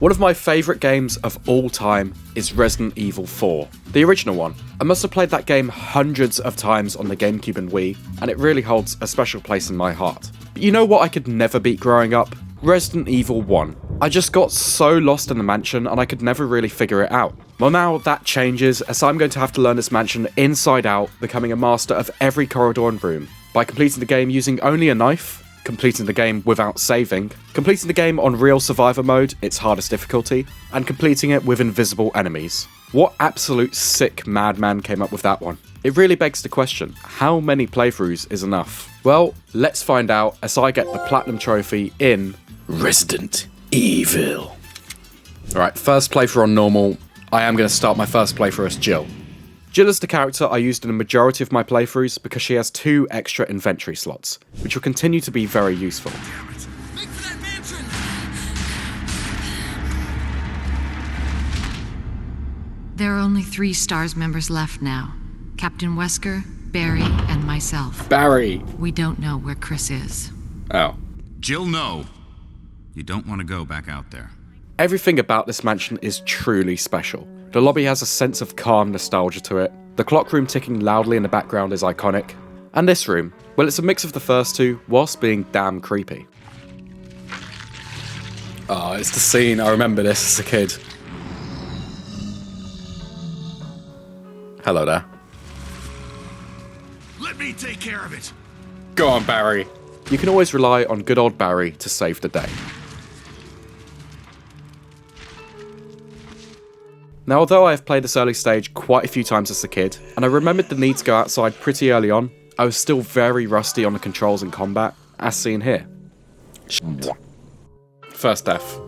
One of my favourite games of all time is Resident Evil 4, the original one. I must have played that game hundreds of times on the GameCube and Wii, and it really holds a special place in my heart. But you know what I could never beat growing up? Resident Evil 1. I just got so lost in the mansion and I could never really figure it out. Well, now that changes, as I'm going to have to learn this mansion inside out, becoming a master of every corridor and room, by completing the game using only a knife, completing the game without saving, completing the game on real survivor mode, its hardest difficulty, and completing it with invisible enemies. What absolute sick madman came up with that one? It really begs the question, how many playthroughs is enough? Well, let's find out as I get the Platinum Trophy in Resident Evil. Alright, first playthrough on normal. I am going to start my first playthrough as Jill. Jill is the character I used in a majority of my playthroughs because she has 2 extra inventory slots, which will continue to be very useful. There are only 3 STARS members left now. Captain Wesker, Barry, and myself. Barry! We don't know where Chris is. Oh. Jill, no. You don't want to go back out there. Everything about this mansion is truly special. The lobby has a sense of calm nostalgia to it. The clock room ticking loudly in the background is iconic. And this room, well, it's a mix of the first 2 whilst being damn creepy. Oh, it's the scene. I remember this as a kid. Hello there. Let me take care of it. Go on, Barry. You can always rely on good old Barry to save the day. Now, although I have played this early stage quite a few times as a kid, and I remembered the need to go outside pretty early on, I was still very rusty on the controls in combat, as seen here. First death.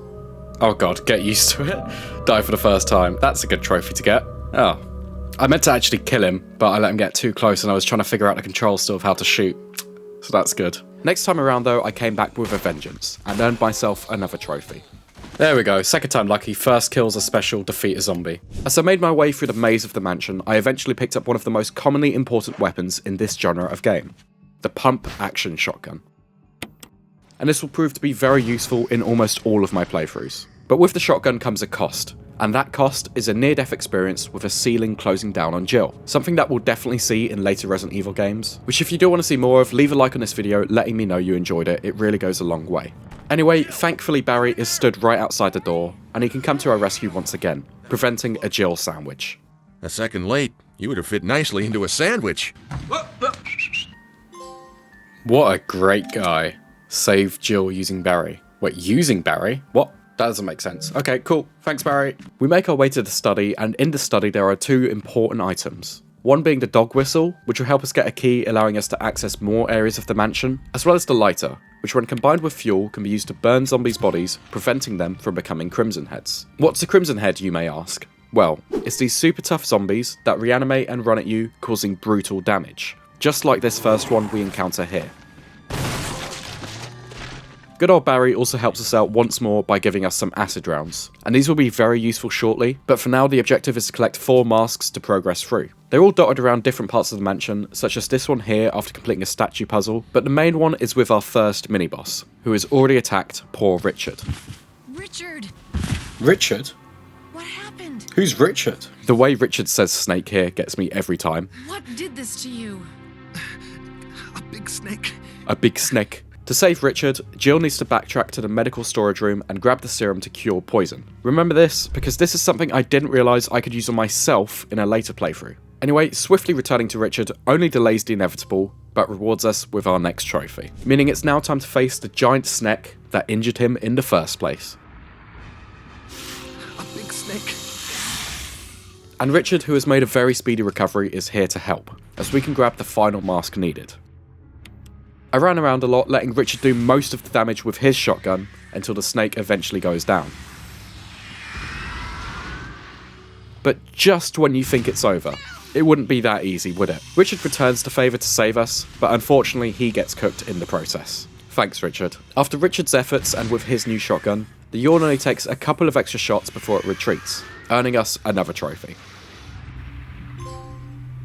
Oh god, get used to it. Die for the first time. That's a good trophy to get. Oh. I meant to actually kill him, but I let him get too close and I was trying to figure out the controls still of how to shoot. So that's good. Next time around though, I came back with a vengeance, and earned myself another trophy. There we go, second time lucky, first kills a special, defeat a zombie. As I made my way through the maze of the mansion, I eventually picked up one of the most commonly important weapons in this genre of game. The pump action shotgun. And this will prove to be very useful in almost all of my playthroughs. But with the shotgun comes a cost, and that cost is a near-death experience with a ceiling closing down on Jill. Something that we'll definitely see in later Resident Evil games, which if you do want to see more of, leave a like on this video letting me know you enjoyed it, it really goes a long way. Anyway, thankfully Barry is stood right outside the door, and he can come to our rescue once again, preventing a Jill sandwich. A second late, you would have fit nicely into a sandwich. What a great guy. Save Jill using Barry. Wait, using Barry? What? That doesn't make sense. Okay, cool. Thanks, Barry. We make our way to the study, and in the study there are 2 important items. One being the dog whistle, which will help us get a key allowing us to access more areas of the mansion, as well as the lighter, which when combined with fuel can be used to burn zombies' bodies, preventing them from becoming Crimson Heads. What's a Crimson Head, you may ask? Well, it's these super tough zombies that reanimate and run at you, causing brutal damage. Just like this first one we encounter here. Good old Barry also helps us out once more by giving us some acid rounds, and these will be very useful shortly, but for now the objective is to collect 4 masks to progress through. They're all dotted around different parts of the mansion, such as this one here after completing a statue puzzle, but the main one is with our first mini-boss, who has already attacked poor Richard. Richard! Richard? What happened? Who's Richard? The way Richard says snake here gets me every time. What did this to you? A big snake. A big snake. To save Richard, Jill needs to backtrack to the medical storage room and grab the serum to cure poison. Remember this, because this is something I didn't realise I could use on myself in a later playthrough. Anyway, swiftly returning to Richard only delays the inevitable, but rewards us with our next trophy. Meaning it's now time to face the giant snake that injured him in the first place. A big snake. And Richard, who has made a very speedy recovery, is here to help, as we can grab the final mask needed. I ran around a lot, letting Richard do most of the damage with his shotgun until the snake eventually goes down. But just when you think it's over, it wouldn't be that easy, would it? Richard returns the favour to save us, but unfortunately he gets cooked in the process. Thanks, Richard. After Richard's efforts and with his new shotgun, the yawn only takes a couple of extra shots before it retreats, earning us another trophy.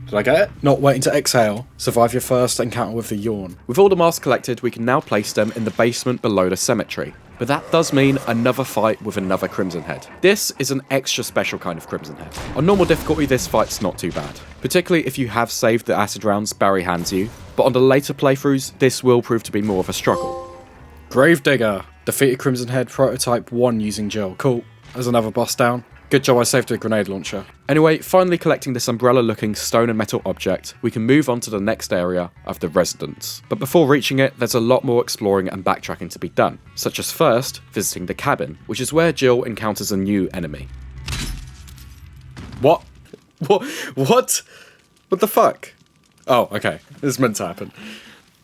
Did I get it? Not waiting to exhale. Survive your first encounter with the yawn. With all the masks collected, we can now place them in the basement below the cemetery. But that does mean another fight with another Crimson Head. This is an extra special kind of Crimson Head. On normal difficulty, this fight's not too bad, particularly if you have saved the acid rounds Barry hands you, but on the later playthroughs, this will prove to be more of a struggle. Gravedigger. Defeated Crimson Head Prototype 1 using Jill. Cool. There's another boss down. Good job I saved a grenade launcher. Anyway, finally collecting this umbrella-looking stone and metal object, we can move on to the next area of the Residence. But before reaching it, there's a lot more exploring and backtracking to be done, such as first, visiting the cabin, which is where Jill encounters a new enemy. What? What? What the fuck? Oh, okay. This is meant to happen.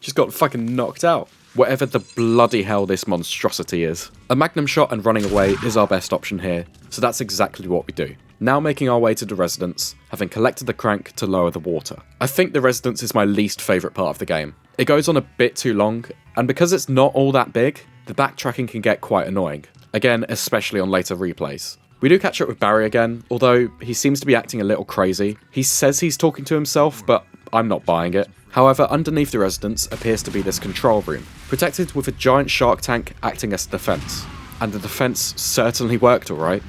Just got fucking knocked out. Whatever the bloody hell this monstrosity is. A magnum shot and running away is our best option here, so that's exactly what we do. Now making our way to the Residence, having collected the crank to lower the water. I think the Residence is my least favourite part of the game. It goes on a bit too long, and because it's not all that big, the backtracking can get quite annoying. Again, especially on later replays. We do catch up with Barry again, although he seems to be acting a little crazy. He says he's talking to himself, but I'm not buying it. However, underneath the Residence appears to be this control room, protected with a giant shark tank acting as a defence. And the defence certainly worked alright.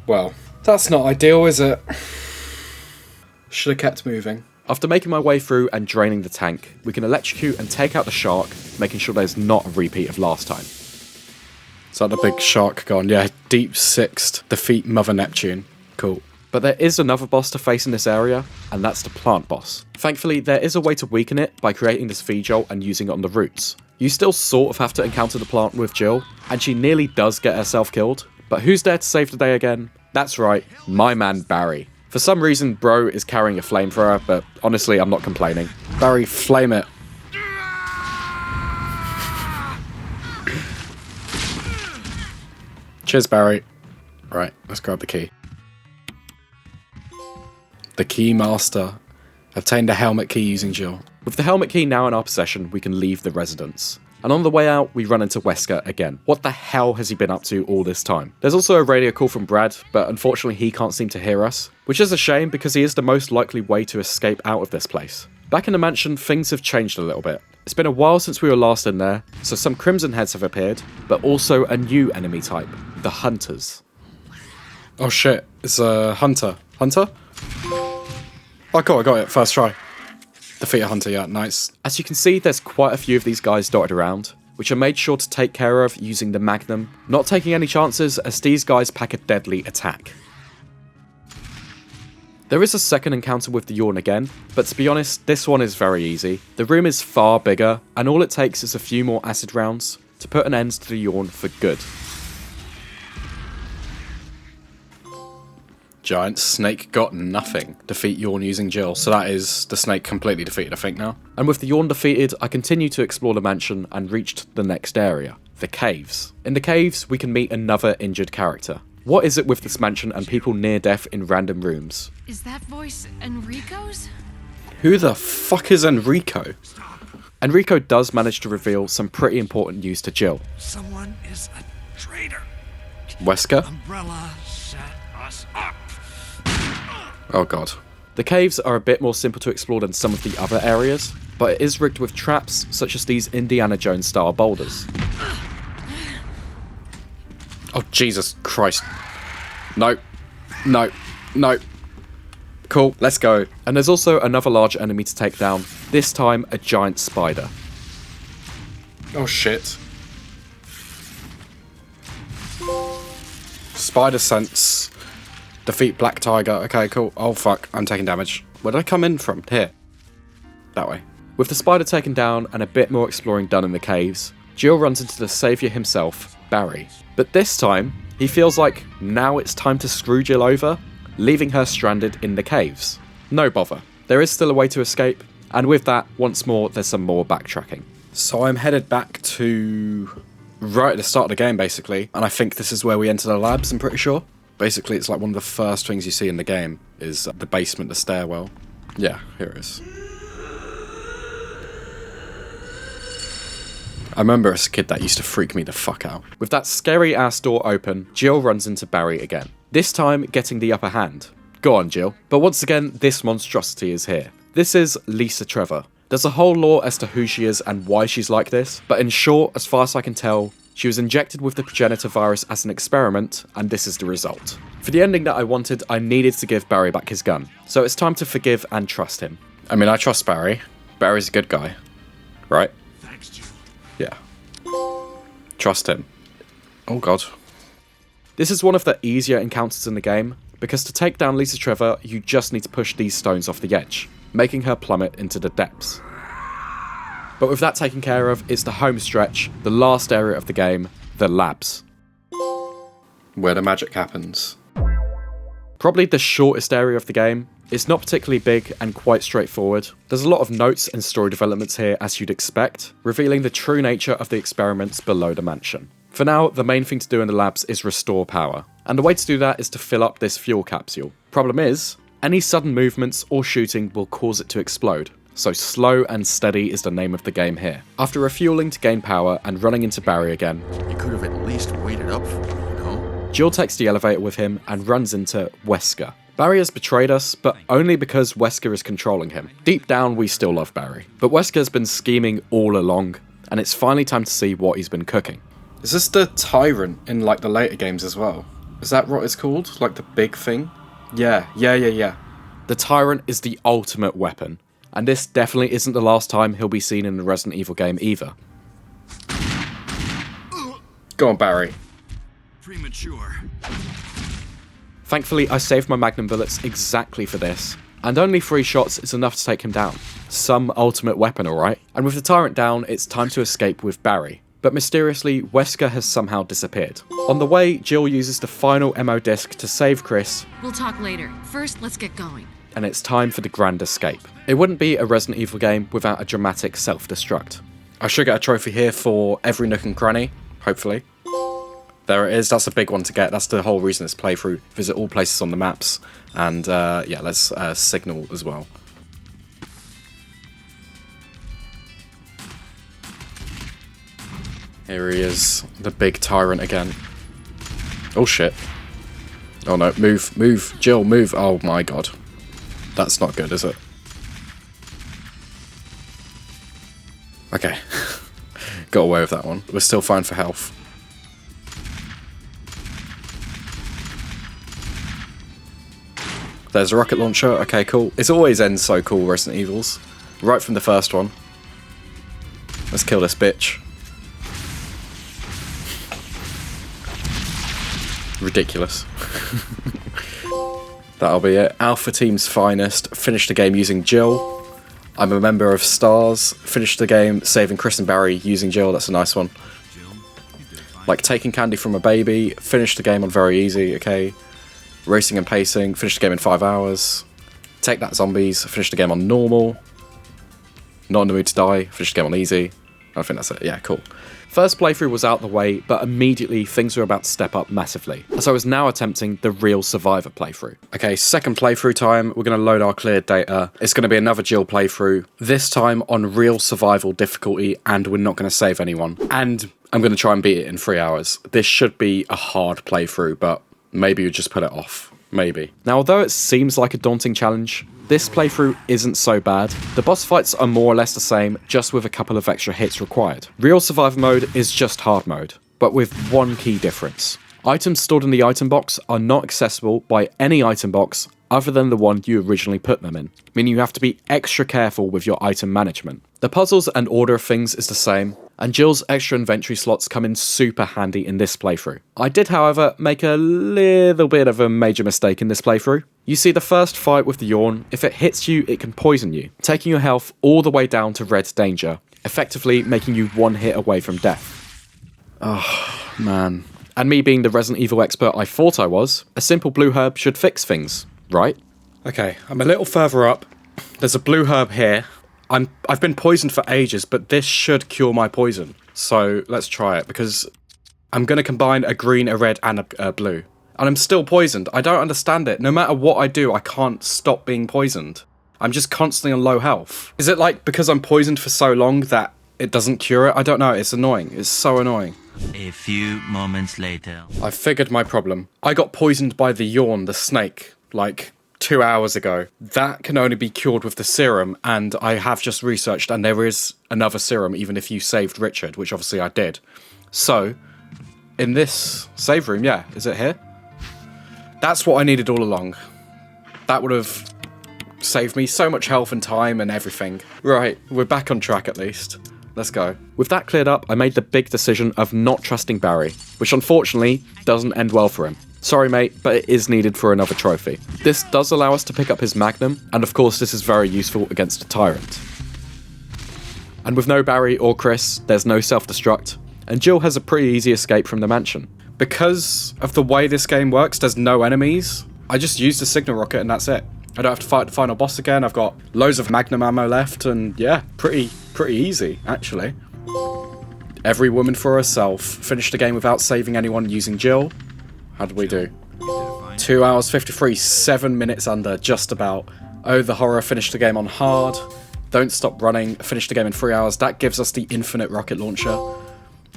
Well, that's not ideal, is it? Should have kept moving. After making my way through and draining the tank, we can electrocute and take out the shark, making sure there's not a repeat of last time. Is that the big shark gone? Yeah, deep sixth, defeat Mother Neptune. Cool. But there is another boss to face in this area, and that's the plant boss. Thankfully, there is a way to weaken it by creating this V-jolt and using it on the roots. You still sort of have to encounter the plant with Jill, and she nearly does get herself killed. But who's there to save the day again? That's right, my man Barry. For some reason, bro is carrying a flamethrower, but honestly, I'm not complaining. Barry, flame it. Cheers, Barry. Right, let's grab the key. The key master. Obtained a helmet key using Jill. With the helmet key now in our possession, we can leave the Residence. And on the way out, we run into Wesker again. What the hell has he been up to all this time? There's also a radio call from Brad, but unfortunately he can't seem to hear us, which is a shame because he is the most likely way to escape out of this place. Back in the mansion, things have changed a little bit. It's been a while since we were last in there, so some Crimson Heads have appeared, but also a new enemy type, the Hunters. Oh shit, it's a hunter. Hunter? Oh cool, I got it, first try. Defeat a hunter, yeah, nice. As you can see, there's quite a few of these guys dotted around, which are made sure to take care of using the Magnum, not taking any chances as these guys pack a deadly attack. There is a second encounter with the Yawn again, but to be honest, this one is very easy. The room is far bigger, and all it takes is a few more acid rounds to put an end to the Yawn for good. Giant snake got nothing. Defeat Yawn using Jill, so that is the snake completely defeated, I think, now. And with the Yawn defeated, I continue to explore the mansion and reached the next area, the caves. In the caves, we can meet another injured character. What is it with this mansion and people near death in random rooms? Is that voice Enrico's? Who the fuck is Enrico? Enrico does manage to reveal some pretty important news to Jill. Someone is a traitor. Wesker? Umbrella set us up. Oh god. The caves are a bit more simple to explore than some of the other areas, but it is rigged with traps such as these Indiana Jones style boulders. Oh Jesus Christ. No. No. No. Cool, let's go. And there's also another large enemy to take down, this time a giant spider. Oh shit. Spider sense. Defeat Black Tiger. Okay, cool. Oh fuck, I'm taking damage. Where did I come in from? Here. That way. With the spider taken down and a bit more exploring done in the caves, Jill runs into the saviour himself, Barry. But this time, he feels like now it's time to screw Jill over, leaving her stranded in the caves. No bother. There is still a way to escape, and with that, once more, there's some more backtracking. So I'm headed back to right at the start of the game, basically, and I think this is where we enter the labs, I'm pretty sure. Basically, it's like one of the first things you see in the game is the basement, the stairwell. Yeah, here it is. I remember as a kid that used to freak me the fuck out. With that scary ass door open, Jill runs into Barry again. This time, getting the upper hand. Go on, Jill. But once again, this monstrosity is here. This is Lisa Trevor, There's a whole lore as to who she is and why she's like this, but in short, as far as I can tell, she was injected with the progenitor virus as an experiment, and this is the result. For the ending that I wanted, I needed to give Barry back his gun, so it's time to forgive and trust him. I mean, I trust Barry. Barry's a good guy, right? Thanks, Jill. Yeah. Trust him. Oh god. This is one of the easier encounters in the game, because to take down Lisa Trevor, you just need to push these stones off the edge, making her plummet into the depths. But with that taken care of, it's the home stretch, the last area of the game, the labs. Where the magic happens. Probably the shortest area of the game. It's not particularly big and quite straightforward. There's a lot of notes and story developments here as you'd expect, revealing the true nature of the experiments below the mansion. For now, the main thing to do in the labs is restore power, and the way to do that is to fill up this fuel capsule. Problem is, any sudden movements or shooting will cause it to explode, so slow and steady is the name of the game here. After refueling to gain power and running into Barry again, You could have at least waited up for me, you know? Jill takes the elevator with him and runs into Wesker. Barry has betrayed us, but only because Wesker is controlling him. Deep down, we still love Barry. But Wesker's been scheming all along, and it's finally time to see what he's been cooking. Is this the Tyrant in, like, the later games as well? Is that what it's called? Like, the big thing? Yeah. The Tyrant is the ultimate weapon, and this definitely isn't the last time he'll be seen in a Resident Evil game either. Go on, Barry. Premature. Thankfully, I saved my magnum bullets exactly for this, and only 3 shots is enough to take him down. Some ultimate weapon, alright? And with the Tyrant down, it's time to escape with Barry. But mysteriously, Wesker has somehow disappeared. On the way, Jill uses the final MO disc to save Chris, We'll talk later. First, let's get going. and it's time for the grand escape. It wouldn't be a Resident Evil game without a dramatic self-destruct. I should get a trophy here for every nook and cranny, hopefully. There it is, that's a big one to get. That's the whole reason this playthrough. Visit all places on the maps, and yeah, let's signal as well. Here he is, the big Tyrant again. Oh shit. Oh no, move, Jill, move. Oh my god. That's not good, is it? Okay. Got away with that one. We're still fine for health. There's a rocket launcher. Okay, cool. It's always ends so cool, Resident Evils. Right from the first one. Let's kill this bitch. Ridiculous. That'll be it. Alpha Team's finest. Finished the game using Jill. I'm a member of STARS. Finished the game saving Chris and Barry using Jill. That's a nice one. Like taking candy from a baby. Finished the game on very easy. Okay. Racing and pacing. Finished the game in 5 hours. Take that zombies. Finished the game on normal. Not in the mood to die. Finished the game on easy. I think that's it. Yeah, cool. First playthrough was out the way, but immediately things were about to step up massively, as I was now attempting the real Survivor playthrough. Okay, second playthrough time, we're going to load our cleared data. It's going to be another Jill playthrough, this time on real survival difficulty, and we're not going to save anyone. And I'm going to try and beat it in 3 hours. This should be a hard playthrough, but maybe you just put it off. Maybe. Now, although it seems like a daunting challenge, this playthrough isn't so bad. The boss fights are more or less the same, just with a couple of extra hits required. Real Survivor mode is just hard mode, but with one key difference. Items stored in the item box are not accessible by any item box other than the one you originally put them in, meaning you have to be extra careful with your item management. The puzzles and order of things is the same, and Jill's extra inventory slots come in super handy in this playthrough. I did, however, make a little bit of a major mistake in this playthrough. You see, the first fight with the yawn, if it hits you, it can poison you, taking your health all the way down to red danger, effectively making you one hit away from death. Oh, man. And me being the Resident Evil expert I thought I was, a simple blue herb should fix things, right? Okay, I'm a little further up. There's a blue herb here. I've been poisoned for ages, but this should cure my poison. So let's try it, because I'm going to combine a green, a red, and a blue. And I'm still poisoned. I don't understand it. No matter what I do, I can't stop being poisoned. I'm just constantly on low health. Is it like because I'm poisoned for so long that it doesn't cure it? I don't know. It's annoying. It's so annoying. A few moments later. I figured my problem. I got poisoned by the yawn, the snake, like 2 hours ago. That can only be cured with the serum, and I have just researched, and there is another serum even if you saved Richard, which obviously I did. So, in this save room, yeah, is it here? That's what I needed all along. That would have saved me so much health and time and everything. Right, we're back on track at least. Let's go. With that cleared up, I made the big decision of not trusting Barry, which unfortunately doesn't end well for him. Sorry mate, but it is needed for another trophy. This does allow us to pick up his Magnum, and of course this is very useful against a Tyrant. And with no Barry or Chris, there's no self-destruct, and Jill has a pretty easy escape from the mansion. Because of the way this game works, there's no enemies. I just use the signal rocket and that's it. I don't have to fight the final boss again. I've got loads of Magnum ammo left, and yeah, pretty easy, actually. Every woman for herself. Finished the game without saving anyone using Jill. How did we do? 2 hours 53, 7 minutes under, just about. Oh, the horror, finished the game on hard. Don't stop running, finished the game in 3 hours. That gives us the infinite rocket launcher.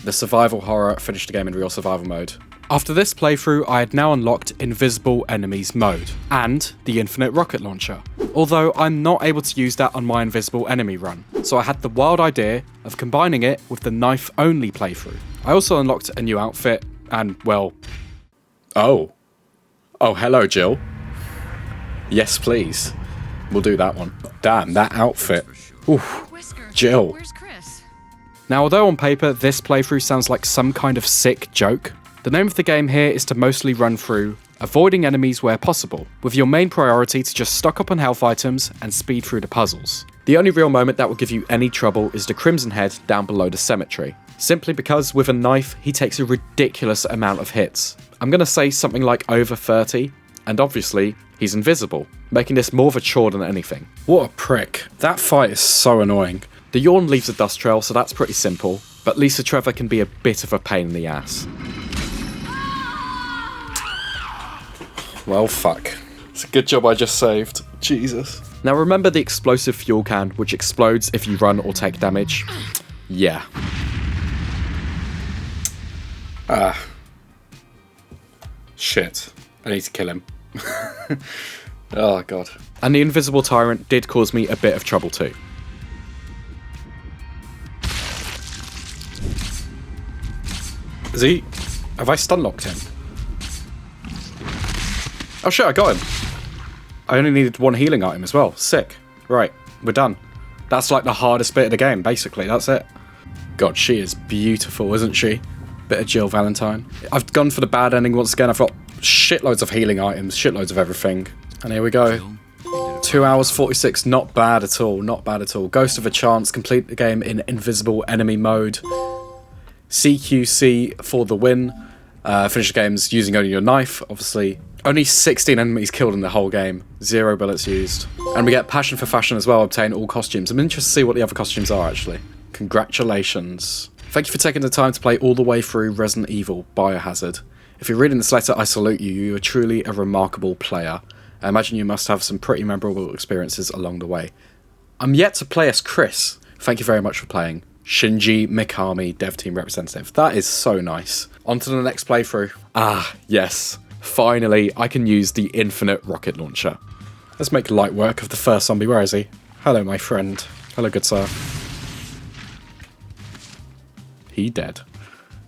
The survival horror, finished the game in real survival mode. After this playthrough, I had now unlocked invisible enemies mode and the infinite rocket launcher. Although I'm not able to use that on my invisible enemy run. So I had the wild idea of combining it with the knife only playthrough. I also unlocked a new outfit and, well, Oh, hello, Jill. Yes, please. We'll do that one. Damn, that outfit. Oof, Whisker, Jill. where's Chris? Now, although on paper this playthrough sounds like some kind of sick joke, the name of the game here is to mostly run through, avoiding enemies where possible, with your main priority to just stock up on health items and speed through the puzzles. The only real moment that will give you any trouble is the Crimson Head down below the cemetery, simply because with a knife he takes a ridiculous amount of hits. I'm going to say something like over 30, and obviously he's invisible, making this more of a chore than anything. What a prick. That fight is so annoying. The yawn leaves a dust trail, so that's pretty simple, but Lisa Trevor can be a bit of a pain in the ass. Well, fuck. It's a good job I just saved. Jesus. Now remember the explosive fuel can, which explodes if you run or take damage? Yeah. Shit. I need to kill him. Oh, God. And the invisible tyrant did cause me a bit of trouble too. Is he... Have I stun-locked him? Oh shit, I got him. I only needed one healing item as well. Sick. Right, we're done. That's like the hardest bit of the game, basically. That's it. God, she is beautiful, isn't she? Bit of Jill Valentine. I've gone for the bad ending once again. I've got shitloads of healing items, shitloads of everything. And here we go. 2 hours 46, not bad at all, not bad at all. Ghost of a Chance, complete the game in invisible enemy mode. CQC for the win. Finish the games using only your knife, obviously. Only 16 enemies killed in the whole game. 0 bullets used. And we get Passion for Fashion as well, obtain all costumes. I'm interested to see what the other costumes are, actually. Congratulations. Thank you for taking the time to play all the way through Resident Evil Biohazard. If you're reading this letter, I salute you. You are truly a remarkable player. I imagine you must have some pretty memorable experiences along the way. I'm yet to play as Chris. Thank you very much for playing. Shinji Mikami, dev team representative. That is so nice. On to the next playthrough. Ah, yes. Finally, I can use the infinite rocket launcher. Let's make light work of the first zombie. Where is he? Hello, my friend. Hello, good sir. He dead.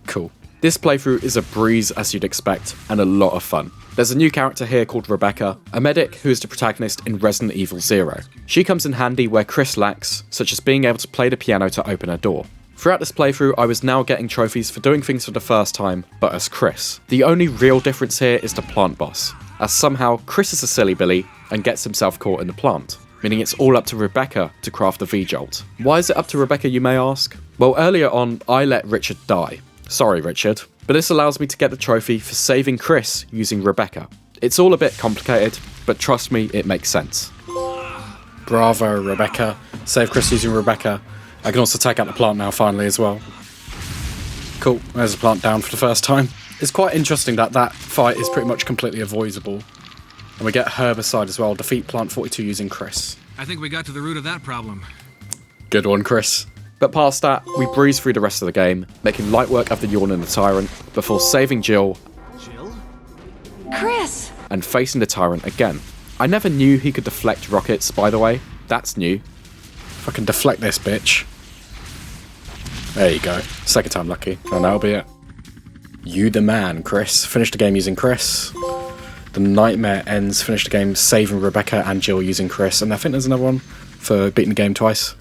Cool. This playthrough is a breeze as you'd expect, and a lot of fun. There's a new character here called Rebecca, a medic who is the protagonist in Resident Evil 0. She comes in handy where Chris lacks, such as being able to play the piano to open a door. Throughout this playthrough, I was now getting trophies for doing things for the first time, but as Chris. The only real difference here is the plant boss, as somehow Chris is a silly billy and gets himself caught in the plant, meaning it's all up to Rebecca to craft the V-Jolt. Why is it up to Rebecca, you may ask? Well, earlier on, I let Richard die. Sorry, Richard. But this allows me to get the trophy for saving Chris using Rebecca. It's all a bit complicated, but trust me, it makes sense. Bravo, Rebecca. Save Chris using Rebecca. I can also take out the plant now, finally, as well. Cool, there's the plant down for the first time. It's quite interesting that that fight is pretty much completely avoidable. And we get herbicide as well. Defeat plant 42 using Chris. I think we got to the root of that problem. Good one, Chris. But past that, we breeze through the rest of the game, making light work of the Yawn and the Tyrant, before saving Jill Jill? Chris! and facing the Tyrant again. I never knew he could deflect rockets, by the way. That's new. If I can deflect this bitch. There you go. Second time lucky. And that'll be it. You the man, Chris. Finished the game using Chris. The nightmare ends. Finished the game saving Rebecca and Jill using Chris. And I think there's another one for beating the game twice.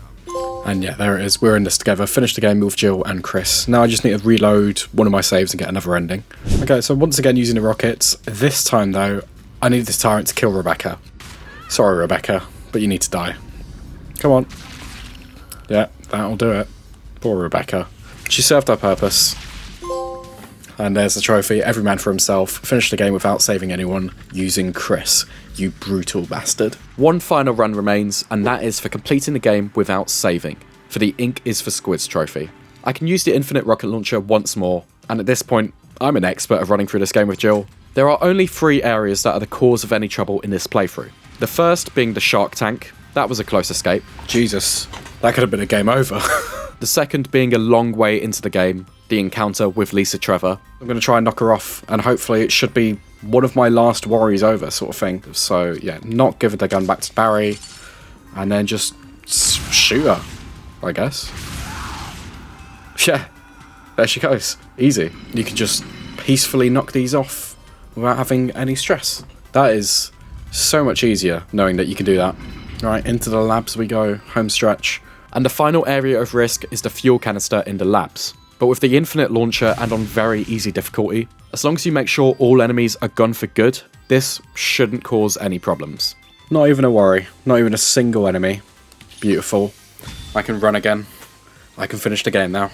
And yeah, there it is. We're in this together. Finished the game with Jill and Chris. Now I just need to reload one of my saves and get another ending. Okay, so once again using the rockets. This time though, I need this tyrant to kill Rebecca. Sorry, Rebecca, but you need to die. Come on. Yeah, that'll do it. Poor Rebecca. She served her purpose. And there's the trophy. Every man for himself. Finished the game without saving anyone using Chris. You brutal bastard. One final run remains, and that is for completing the game without saving, for the Ink is for Squids trophy. I can use the infinite rocket launcher once more, and at this point, I'm an expert of running through this game with Jill. There are only 3 areas that are the cause of any trouble in this playthrough. The first being the shark tank. That was a close escape. Jesus, that could have been a game over. The second being a long way into the game, the encounter with Lisa Trevor. I'm going to try and knock her off, and hopefully it should be one of my last worries over, sort of thing. So yeah, not give the gun back to Barry, and then just shoot her, I guess. Yeah, there she goes. Easy. You can just peacefully knock these off without having any stress. That is so much easier knowing that you can do that. Right, into the labs we go, home stretch. And the final area of risk is the fuel canister in the labs. But with the infinite launcher and on very easy difficulty, as long as you make sure all enemies are gone for good, this shouldn't cause any problems. Not even a worry. Not even a single enemy. Beautiful. I can run again. I can finish the game now.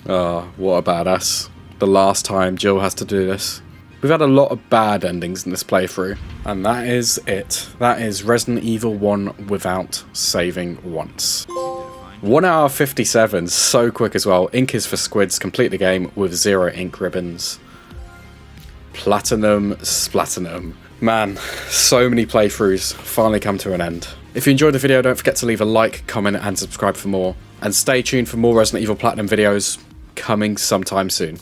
Oh, what a badass. The last time Jill has to do this. We've had a lot of bad endings in this playthrough, and that is it. That is Resident Evil 1 without saving once. 1 hour 57, so quick as well. Ink is for Squids, complete the game with 0 ink ribbons. Platinum, splatinum. Man, so many playthroughs finally come to an end. If you enjoyed the video, don't forget to leave a like, comment, and subscribe for more. And stay tuned for more Resident Evil Platinum videos coming sometime soon.